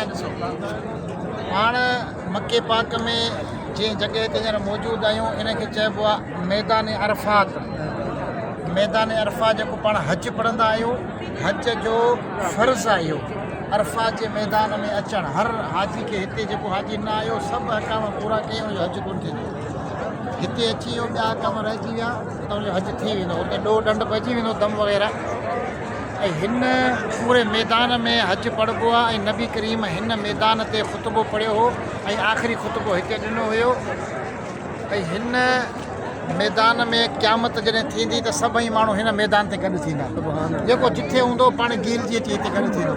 ॾिसो पाण मके पाक में जंहिं जॻह ते हींअर मौजूदु आहियूं इनखे चइबो आहे मैदान अरफात। मैदान अरफात जेको पाण हज पढ़ंदा आहियूं, हज जो फ़र्ज़ु आहे इहो अरफात जे मैदान में अचणु। हर हाजी खे हिते जेको हाजी न आयो सभु अहकाम पूरा कयूं, इहो हज कोन थींदो। हिते अची वियो ॿिया कम रहिजी विया त उनजो हज थी वेंदो, हुते ॾोह ॾंड पइजी वेंदो दम वग़ैरह। ऐं हिन पूरे मैदान में हज पढ़िबो आहे ऐं नबी करीम हिन मैदान ते ख़ुतबो पढ़ियो हो ऐं आख़िरी ख़ुतबो हिते ॾिनो हुयो। ऐं हिन मैदान में क़यामत जॾहिं थींदी त सभई माण्हू हिन मैदान ते गॾु थींदा, जेको जिथे हूंदो पाण गीलजी अची हिते गॾु थींदो।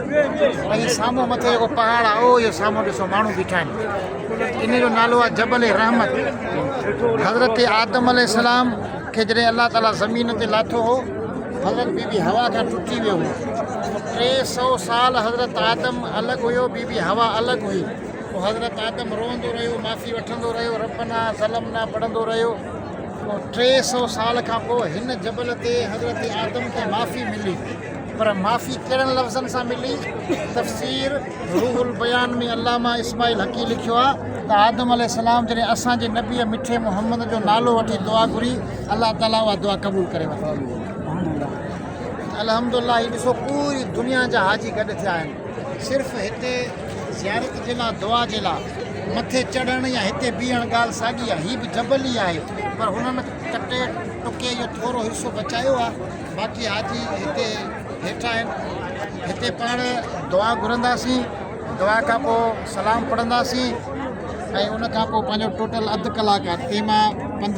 ऐं साम्हूं मथे जेको पहाड़ आहे उहो इहो साम्हूं ॾिसो माण्हू बीठा आहिनि, इन जो नालो आहे जबल रहमत। हज़रत आदम अलैहिस्सलाम खे जॾहिं अलाह ताला ज़मीन ते लाथो हो, हज़रत बीबी हवा खां टुटी वियो हो। 300 साल हज़रत आदम अलॻि हुयो, बीबी हवा अलॻि हुई। पोइ हज़रत आदम रोअंदो रहियो, माफ़ी वठंदो रहियो, रब्बना ज़लमना पढ़ंदो रहियो। पोइ 300 साल खां पोइ हिन जबल ते हज़रत आदम खे माफ़ी मिली। पर माफ़ी कहिड़नि लफ़्ज़नि सां मिली? तफ़सीर रूहुल बयान में अल्लामा इस्माइल हक़ी लिखियो आहे त आदम अलैहिस्सलाम जॾहिं असांजे नबीअ मिठे मुहम्मद जो नालो वठी दुआ घुरी, अलाह ताला उहा दुआ क़बूल करे वरिती। अल्हम्दुलिल्लाह। हीउ ॾिसो पूरी दुनिया जा हाजी गॾु थिया आहिनि सिर्फ़ु हिते ज़ियारत जे लाइ, दुआ जे लाइ। मथे चढ़णु या हिते बीहणु ॻाल्हि साॻी आहे, हीअ बि जबल ई आहे, पर हुननि कटे टुके इहो थोरो हिसो बचायो आहे, बाक़ी हाजी हिते हेठा आहिनि। हिते पाण दुआ घुरंदासीं, दुआ खां पोइ सलाम पढ़ंदासीं ऐं उन खां पोइ पंहिंजो टोटल अधु कलाक आहे, तंहिं मां 15